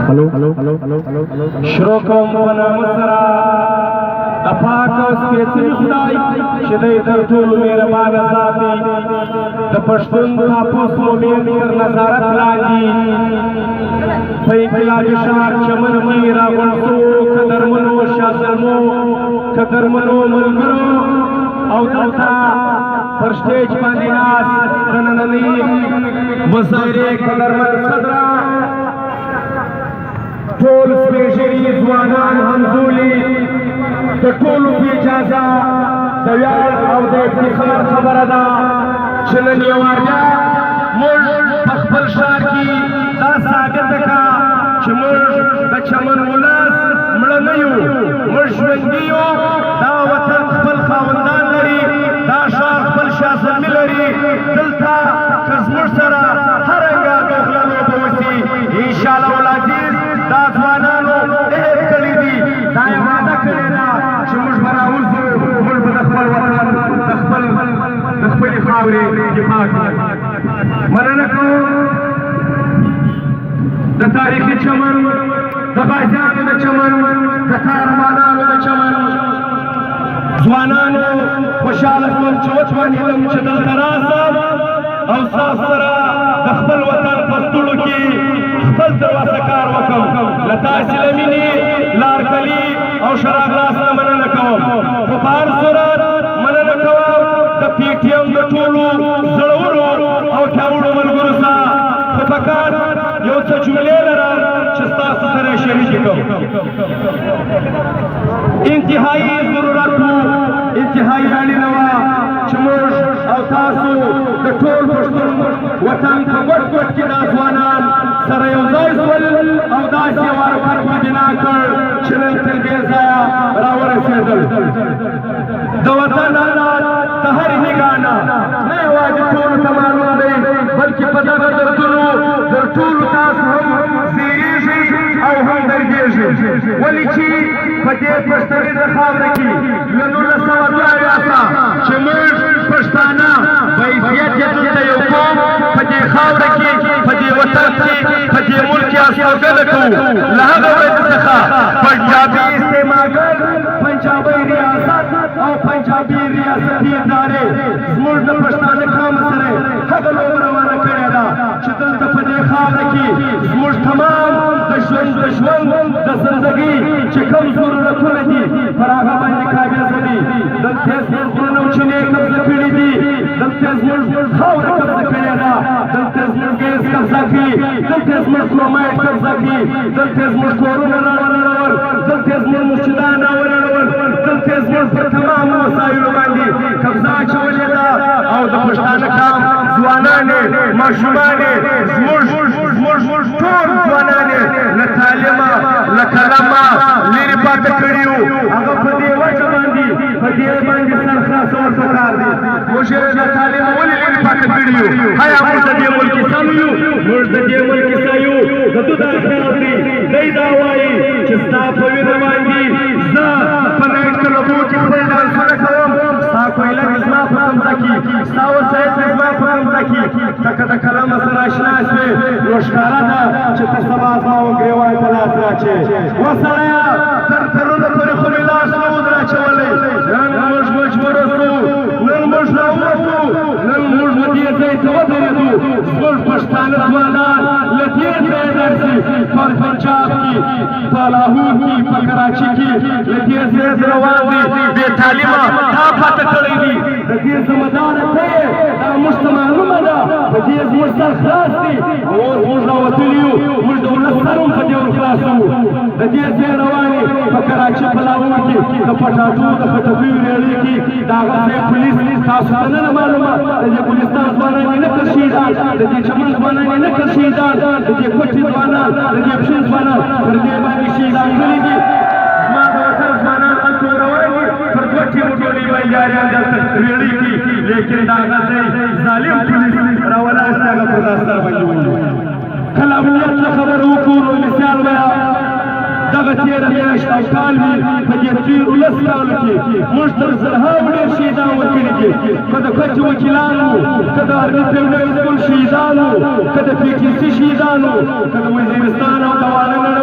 شروع کوم په نام سره د پاک او سپېڅلي خدای چې دی تر ټولو مهربانه ذاتي د پښتون تاپوس مومن تر نظارت لاندې په انقلابي ښار چمن کې راغونډ شو قدرمنو شازلمو قدرمنو ملګرو او دلته پر سټېج باندې ناست د نننۍ مظاهرې قدرمن صدره ټول سپېڅلي ځوانان همزولي د ټولو په اجازه د ویاړ او د افتخار خبره ده چې نن یو وار بیا موږ په خپل ښار کې دا ثابته کړه چې موږ د چمن ولس مړه نه یو موږ ژوندي یو دا وطن خپل خاوندان لري دا ښار خپل شازلمي لري دلته که زموږ سره هرنګه دوغله لوبه وسي انشاءالله العزیز دا ځوانانو عهد کړی دي دا یې وعده کړې ده چې موږ به راوځو موږ به د خپل وطن د خپلې خاورې دفاع کوو مننه کوم د تاریخي چمن د غازیانو د چمن د قهرمانانو د چمن ځوانانو خوشحاله شوم چې وتوانېدم چې دلته راسم او ستاسو سره د خپل وطن په ستړو کې خپل ترلاسه کار وکړم له تاسې له مینې لارکلي او شراغلاس نه مننه کوم خو په هر صورت مننه کوم د پي ټي ایم د ټولو زړورو او پیاوړو ملګرو سره خو فقط یو څه جملې لرم چې ستاسو سره یې شریکې کوم انتهایي ضرورت و انتهایي اړینه وه چې موږ او تاسو د ټول پښتون وطن په ګوټ ګوټ کې دا ځوانان سره یو ځای شول او داسې یو حرکت مو بنا کړ چې نن تر دې ځایه راورسېدل د وطن حالات د هر نګانه نه یوازې ټولو ته معلوم دی بلکې په دغه دردونو در ټولو تاسو هم زیږېږئ او هم دردېږئ ولې چې په دې پښتنیزه خاوره کې له 1982 چې موږ پښتانه بحیثیت یې دلته یو قوم په دې خاوره کې په دې وطن کې په دې ملک کې استوګنه کوو له هغه ورځې څخه پنجابي استعمارګر پنجابي ریاست او پنجابي ریاستي ادارې زموږ د پښتانه قوم سره هغه لوبه روانه کړې ده چې دلته په دې خاوره کې زموږ تمام د ژوند د زندګۍ چې کوم ضرورتونه دي پر هغه باندې کاږه دي دلته زموږ غرونه او چینې قبضه کړي دي دلته زموږ خاوره قبضه کړې ده دلته زموږ ګیس قبضه کړي دلته زموږ کرومایټ قبضه کړي دلته زموږ کورونه راونړول دلته زموږ مسجدان راونړول دلته زموږ پر تمامو وسایلو باندې قبضه اچولې ده او د پښتانه قوم ځوانانې ماشومانې زموږ ټول ځوانانې له تعلیمه له قلمه لرې پاته کړي وو هغه په دې وجه باندې په دې باندې سر خلاصول پکار دي موږ یې له تعلیمه ولې لرې پاته کړي وو آیا موږ د دې ملک سم یو موږ د دې ملک سم یو د ده دا خیال دی دی دا وایي چې ستا په وینه باندې زه په نایټ کلبو کې خپل ډانسونه کوم ستا کویله مې زما په کمزه کې ستا وسایط مې زما په کمزه کې ته که د قلمه سره اشنا شوې نو ښکاره ده چې ته سبا زما وګریوای په لاس راچې وسړیه تر ترونه پورې خو مې لاس نه و راچولی نن موږ مجبوره شو نن موږ راووتو نن موږ له دې ځای ته ودرېدو زموږ پښتانه ځوانان له دې ځایه درځي پر پنجاب کې په لاهور کې په کراچي کې له دې ځایه روان دي بې تعلیمه دا پاته کړی دي د دې ذمهداره ته یې دا موږ ته معلومه ده په دې زموږ سر خلاص دي اوس موږ راوتلي یو موږ د ولس سر هم په دې ورخلاص وو د دې ځای روانې په کراچي په لاهور کې د پټاټو د خټکیو ریلې کې د هغه ځای پولیس تاسو ته نه معلومه د دې پولیسان ځوانان یې نه کړ شهیدان د دې چمن ځوانان یې نه کړ شهیدان د دې کوټې ځوانان د دې پښین ځوانان پر دې باندې شهیدان کړي دي زما د وطن ځوانان هلته روان دي پر دوه ټیمو ټولې بنجاریان دلته ریلې کې لیکن د هغه ځای ظالم پولیس راولاست هغه پر دا سر باندې ونیول کله امنیت نه خبر وکړو نو مثال ویا دغه تېره میاشت او کال وي په دې تېرو 10 کالو کې موږ تر زرهاوو ډېر شهیدان ورکړي دي که د کوټې وکیلان وو که د ارمي پرمینر سکول شهیدان وو که د پي ټي سي شهیدان وو که د وزیرستان او د والنړ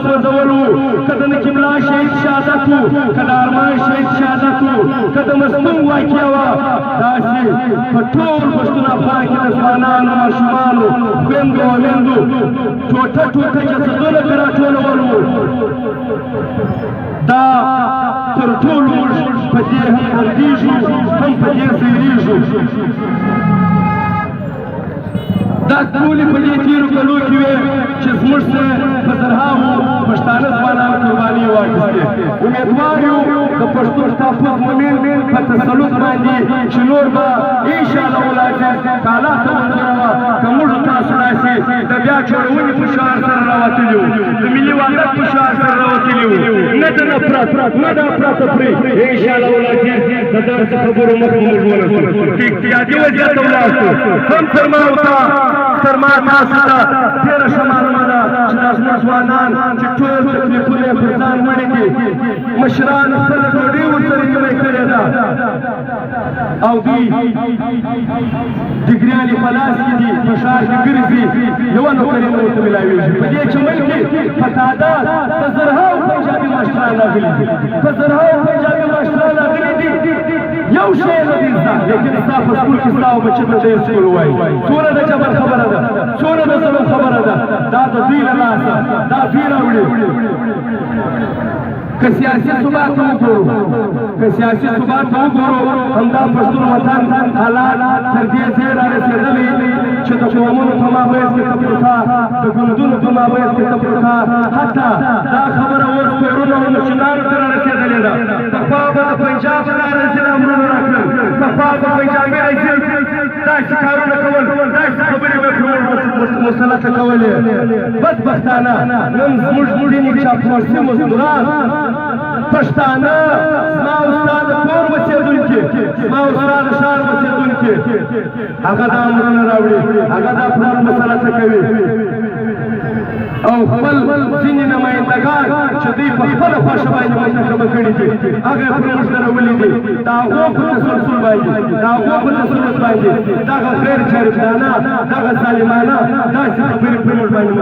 سوځولو که د نقیب الله شهید شهادت و که د ارمان شهید شهادت و که د مستون واقعه وه داسې په ټول پښتون افغان کې د ځوانانو ماشومانو خویندو او میندو ټوټه ټوټه جسدونه که راټولول وو دا تر ټولو موږ په دې هم دردېږو هم په دې زیرېږو دا ټولې په دې تېرو کلو کې وې چې زموږ سره په زرهاوو پښتانه ځوانانو قربانۍ واخیستې امیدوار یو د پښتون تحفظ مومن په تسلط باندې چې نور به انشاءالله العزیز که الله ته منظوره وه که موږ تاسو داسې د بیا جوړونې په شعار سره راوتلي وو د ملي وحدت په شعار سره راوتلي وو نه د نفرت نه د افراطفري انشاءالله العزیز د دغسې خبرو مخکې موږ ورسو چې اقتصادي وضعیت ته ولاړ شو هم تر ما او تا تر ما تاسو ته تېره ښه معلومه ده چې دا زموږ ځوانان چې ټول تکلیفونه یې پر ځان وړي دي مشرانو خپله ډوډۍ ورسره نیمه کړې ده او دوی ډګریانې په لاس کې دي په ښار کې ګرځي یوه نوکري نه ورته میلاوېږي په دې چمن کې په تعداد د زرهاو پنجابي ماشټران راغلي دي په زرهاو پنجابي ماشټران راغلي دي یو شی نه دي زده لیکن ستا په سکول کې ستا او بچه ته ډېر سکول وایي څومره د جبر خبره ده څومره د ظلم خبره ده دا د دوی له لاسه دا دوی راوړي که سیاسي ثبات ته وګورو که سیاسي ثبات ته وګورو همدا پښتون وطن حالات تر دې ځای رارسېدلي چې د قومونو په مابینځ کې تفرقه د ګوندونو په مابینځ کې تفرقه حتی دا خبره اوس کورونو او مشرانو ته رارسېدلې ده پخوا به د پنجاب رارسېده امرونه راکړل پخوا به پنجابي رئیس داسې کارونه کول داسې خبرې به کول مسلطه کولې بدبختانه نن زموږ ځینې چاپلوسي مزدوران پښتانه زما او ستا د کور اوسېدونکي زما او ستا د ښار اوسېدونکي هغه دا امرونه راوړي هغه دا پلان مسلطه کوي او خپل ځینې نمایندګان چې دوی په خپله خوښه باندې منتخبه کړي دي هغه یې پر موږ درولي دي د هغو په تسلسل باندې د هغو په تسلط باندې دغه غیر جانبدانه دغه ظالمانه داسې خبرې پر موږ باندې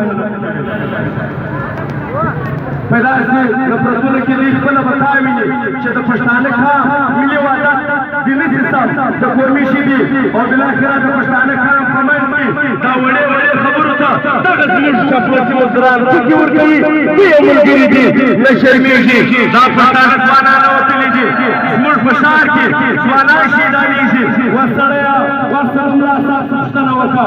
په داسې نفرتونو کې دوی خپله بقا ویني چې د پښتانه کام ملي وحدت دیني سیستم د قومي شیدي او بالاخره د پښتانه کام په منځ کې دا وړې وړې خبرو ته دغه زموږ چاپلوسي مزدوران ټوکې ورکوي دوی یې ملګري دي نه شرمېږي دا پښتانه ځوانان راوتلي دي زموږ په ښار کې ځوانان شهیدانېږي ورسره ورسره ملا صاحب پوښتنه وکړه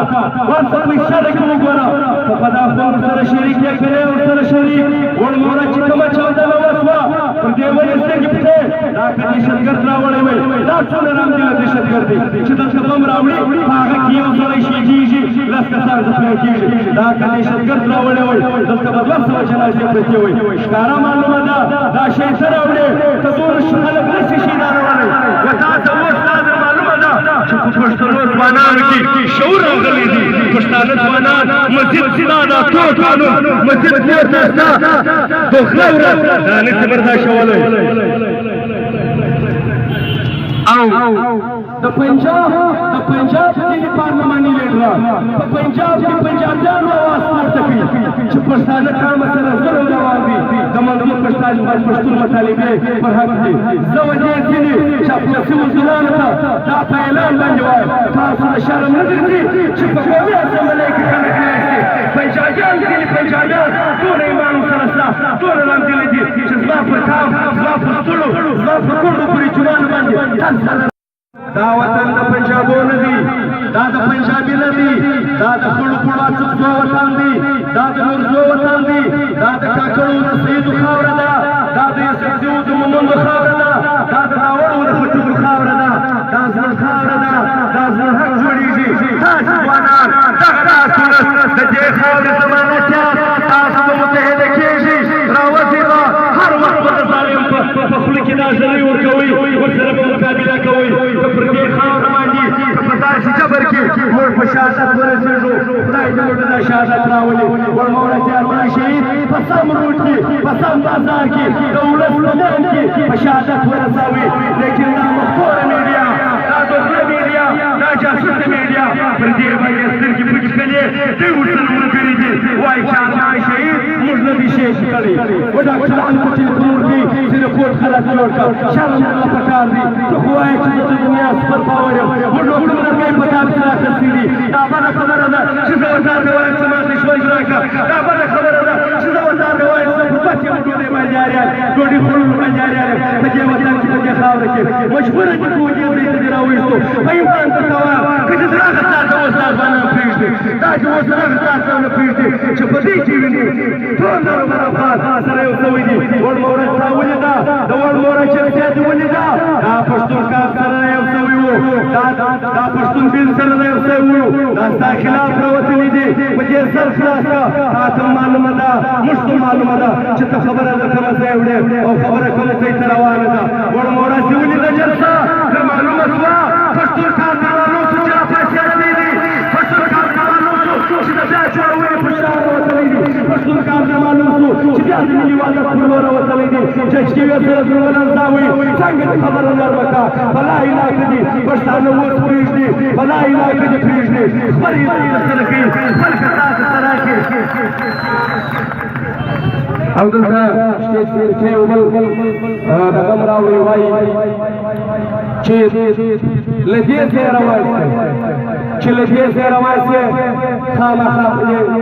ورسره په اشاره کې وګوره که په دا خپل سره شریک یې کړی ورسره شریک وړموره چې کومه چاودنه وسوه پر دې ولې سترګې پټې دا که دهشتګرد راوړی وی دا څومره رامدله دهشتګرد دی چې دلته بم راوړي په هغه کې یو سړی شهیدېږي لس کسان زخمي کېږي دا که دهشتګرد راوړی وی دلته به 200 جنازې پرتې وی ښکاره معلومه ده دا شی څه راوړي که دونه خلک نشي شهیدانولی و تاسو اوس تاسو معلومه ده چې په پښتنو ځوانانو کې شعور راغلی دي پښتانه ځوانان مسجد ستا دا ټول قانون مسجد کور ته ستا دخله ورځ دا نشي برداشت کولی او د پنجاب ځینې پارلماني لیډران په پنجاب کې پنجابیانو اواز پورته کوي چې پښتانه کامه سره ظلم روان دي د مظلوم پښتون مطالبې پر حق دي زه وجې ځینې چاپلوسي مزدورانو ته دا په اعلان باندې وایم تاسو د شرم نه ګرځي چې په قومي اسامبلۍ کې خلک ناست دي پنجابیان ځینې پنجابیان ټول ایمان سره ستا ټول رامدلي دي چې زما په کام زما په ستړو زما په کونډو پورې چونانو باندې دا وطن د پنجابو نه دي دا د پنجابي نه دي دا د خړو خړو اڅکزو وطن دي دا د نورزو وطن دي دا د کاکړو د سیدو خاوره ده دا د یوسفزیو د مومندو خاوره ده دا د ناوړو د خټکو خاوره ده دا زموږ خاوره ده دا زموږ حق جوړېږي تاسو ځوانان دغه تاسو د دې خاورې زمانه چا تاسو به متحده کېږي راوځي به هر وخت به د ظالم په خوله کې دا ژړۍ ورکوئ ورسره به مقابله کوئ که پر دې خاوره باندې که په داسې جبر کې موږ په شهادت ورسېږو خدای دې موږ دا شهادت راولي ورموړه چې ارمان شهید په سم روډ کې په سم بازار کې د ولس میدان کې په شهادت ورسوي لیکن دا مخکوره میډیا دا دوکړه میډیا دا جاسوسه میډیا پر دې باندې سترګې پټې کړي دوی ورسره ملګري دي وایي چې ارمان شهید موږ نبی شیخ کړي و ډاکټر انکو ټلیفون ورکړي چې رپورټ خلاص جوړ کړه شرم الله پکار دی ته خو وایې چې د دنیا سپر پاور یم و ډاکټر کوي په تا پسې راخستي دي دا بده خبره ده چې زه ورته وایم چې ما ته ژوند راکړه دا بده خبره ده چې زه ورته وایم چې په بچ یم ډوډۍ باندې جاریان ډوډۍ خوړلو باندې جاریان په دې وطن کې په دې خاوره کې مجبوره چې ټول دې ورې ته دې راویستو په ایمان ته کوه که چې زه هغه ستا ته اوس ځوانان پرېږدي دا چې اوس هغه ستا ته نه پرېږدي چې په دې کې ویني ټول نرمه افغان سره یو څه ویني وړموره ستا ولیده د وړموره چرتیا دې ولیده دا پښتون کار سره یو څه وو دا پښتون بین سره یو څه وو دا ستا خلاف راوتلي دي په دې سر خلاص کړه تا ته معلومه ده موږ ته معلومه ده چې ته خبره د کومه ځای وړې او خبره کومه ځای ته روانه ده وړموره چې ولیده جلسه ته معلومه شوه پښتون کارګرانو چې راپاڅېدلي دي پښتون کارګرانو چې د بیا جوړونې په شا راوتلي دي پښتون کارګر معلوم شو چې بیا د ملي وحدت پر لور راوتلي دي چې شکیوې سره زړونه نرساوي څنګه دې خبره نرمه کړه بلا علاقه دي پښتانه ور پرېږدي بلا علاقه دې پرېږدي خپل علاقه سره کوي خپل کسات سره کوي او دلته سټیج کې یو بل رقم راوړی وایي چې له دې ځایه روان شي چې له دې ځایه روان شي خامخا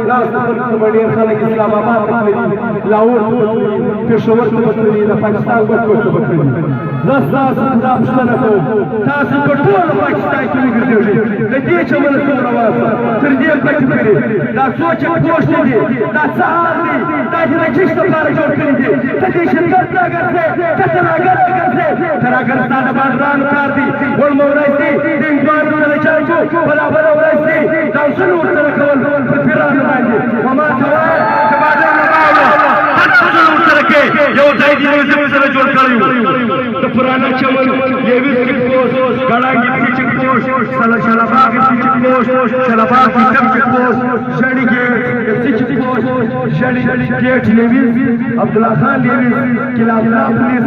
ناست خلکو به ډېر خلک اسلام آباد ته تللي لاهور ته به تللي پېښور ته به تللي د پاکستان ګوټ ګوټ ته به تللي زه ستاسو دا پوښتنه کوم تاسو په ټول پاکستان کې وګرځېږئ له دې چمنه څومره واسه تر دې پټې کړي دا څو چک پوسټ دي دا څه حال دي دا چې د کښت لپاره جوړ کړي دي ته دې شرکت نه ګرځې ته تراګر نه ګرځې تراګر ستا د بازرانو کار دي وړموری دي دینګوانو نه چاچو بلا بلا ورځ دي داوسونه ورسره کول په پیرانو باندې وما ته وایه چې بازار نه باوله هر څه ورسره کوې یو ځای دې موږ سره جوړ کړی د پرانا چمن لیویس چک پوسټ ګړانګي چک پوسټ شلباغ چک پوسټ شلباغ کم چک پوسټ شړی ګیټ چک پوسټ شړی ګیټ لیویس عبدالله خان لیویس کلابلا پولیس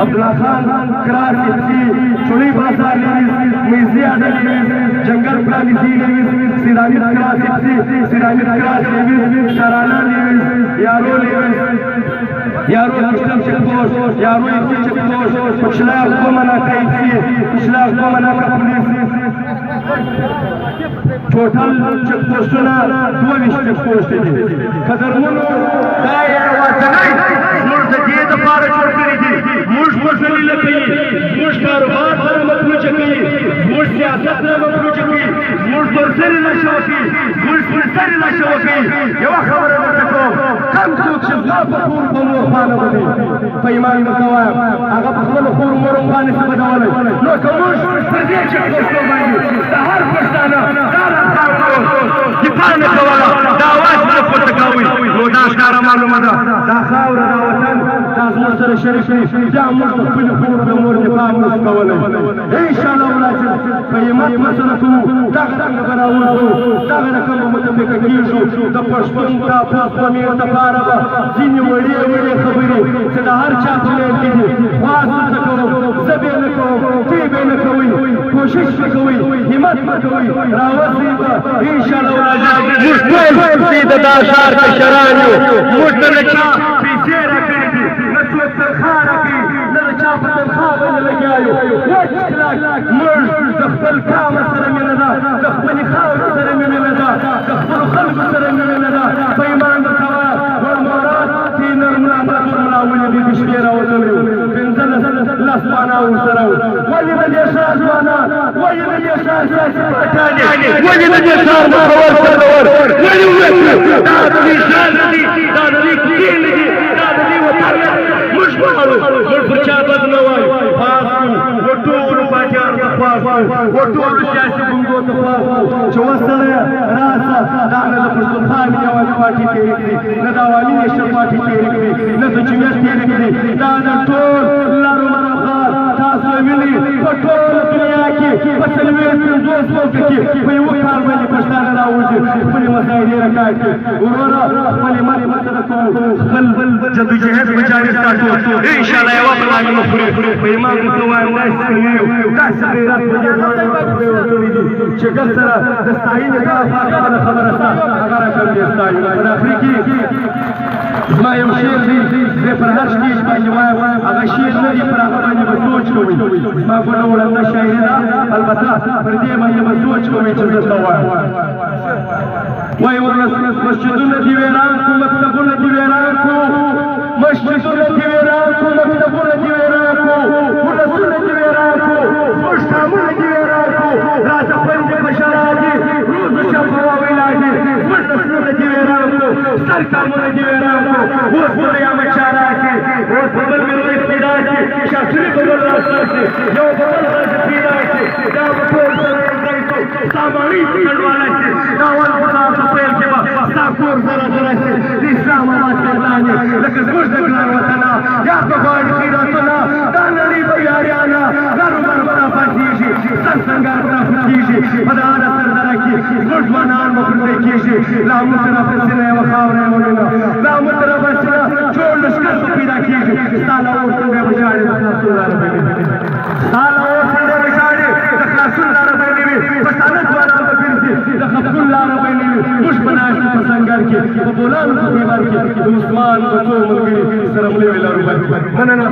عبدالله خان کرار سی چوڑی بازار لیویس میزی اډا لیویس جنگل پرانیزی لیویس سیرامید کراس سیرامید کراس لیویس شرانا لیویس یارو لیویس یارو کشتم چک پوسټ یارو ایسی چک پوسټ پچھلاغ کو منا کئی پچھلاغ کو منا کا پولیس ټوټل چک پوسټونه 22 چک پوسټ دي قدرمنو دا یو وطني موږ د دې لپاره جوړ کړی دي موږ مسلې لکې موږ کاروبار سره مخلوق کوي موږ سیاست سره مخلوق کوي موږ ورسره نشو کوي موږ ورسره نشو کوي یو خبره درته کوم کم څوک چې زما په کور په مور باندې ودی په ایمان مکوایم هغه په خپل کور مور باندې څه بدولای نو کوم پر دې چې پښتو باندې د هر پښتانه دا راځو دفاع نه کوله دا आवाज نه پورته کوي نو دا ښکاره معلومه ده دا خاوره دا وطن دا زموږ سره شریک دی دا موږ په خپل کور د مور دفاع نشو کولی انشاءالله ولایت په ایمان مسله کوو دغه رنګه به راوځو دغه رقم به متفقه کېږو د پښتون دا پوست امیر دپاره به ځینې وړې وړې خبرې چې د هر چا په منځ کې دي خواست ورته کوم زه به یې نه کوم ته به یې نه کوئ کوشش به کوئ همت به کوئ راوځئ به انشاءالله ولایت موږ ټول پسې د دا ښار کشران یو موږ ته نه چا پیسې راکړې دي نه څوک تنخوا راکوي نه د چا په تنخوا باندې لګیا یو وچ کلک موږ د خپل قام سره مینه ده د خپلې خاورې سره مینه ده د خپلو خلکو سره مینه ده په ایمان درته وایم ورمورات چې نرملا ملا ولې دې شپې راوتلی وو پنځلس لس مانا ورسره وو ولې د دې ښار ځوانان ولې د دې ښار سیاسي پاټانې ولې د دې ښار مخور سردور ولې وویل دا د دې ښار نه دي دا د دې کوڅې نه دي دا د دې وطن نه دي موږ غواړو موږ پر چا بد نه وایو پاس کړو وټولو باچار ته پاس کړو وټولو سیاسي ګوندو ته پاس کړو چې وسړیه راسه دا نه د پښتونخوا ملي عوامي پارټي تېرې کړي نه د عوامي نیشنل پارټي تېرې کړي نه د جمعیت تېرې کړي دا د ټول لارو مرافات تاسو ویلي په ټوله دنیا کې په 45 ملکه کې په یوه کال باندې پښتانه راوځي خپلې مسایل یې راکاږي وروره خپلې مالې مسله کوو خپل جدوجهد به جاري ساتو انشاءالله یوه بل باندې وخوري په ایمان درته وایم داسې کوي داسې غیرت په دې ورکړي دي چې ګل سره د ستاینې دا خبره ستا هغه راکوي سر دې ستایو په آخري کې زما یو شعر دی زه پر هر سټیج باندې وایم هغه شعر نه دی پر هغه باندې به سوچ کوئ زما ګوله وړنده شاعري ده البته پر دې باندې به سوچ کوئ چې زه څه وایم وایي مسجدونه دې ویران کړو مکتبونه دې ویران کړو مسجدونه دې ویران کړو مکتبونه دې ویران کړو ولسونه دې ویران کړو زموږ ټامونه دې ویران کړو راته خویندې بشرا دي روز شپه وویلا دي زموږ نسلونه دې ویران کړو ستر کارونه دې ویران کړو اوس به مې احمدشاه راشي اوس به بل میرویس پې راشي شاه شریف به بل راشي یو به بل غازي پې راشي دا به ټول سره یوځای کړو ستا ماڼۍ به ګډوالی شي دا ول خدای په پیل کې به ستا کور سره سره شي د اسلام آباد کردانې لکه زموږ د ګران وطنه یا به غواړي خیراتونه دا نړۍ به یاریانه کاروبار به راپاتېږي سر سنګار به راپټېږي په د هره سردره کې زموږ ځوانان به پرځای کېږي لا موږ طرفه سینه یوه خاوره یې ومینه لا موږ طرفه سینه جوړ لښکر به پیدا کېږي ستا له اور څنګه به ژاړې د خلاصون لاره به نه وي ستا له اور څنګه به ژاړې د خلاصون لاره به نه وي پښتانه ځوانان به ګرځي د خپګون لاره به نه وي موږ به ناست په سنګر کې په بولانو په خیبر کې د عثمان په څو ملګري سره ملې وې لرو مننه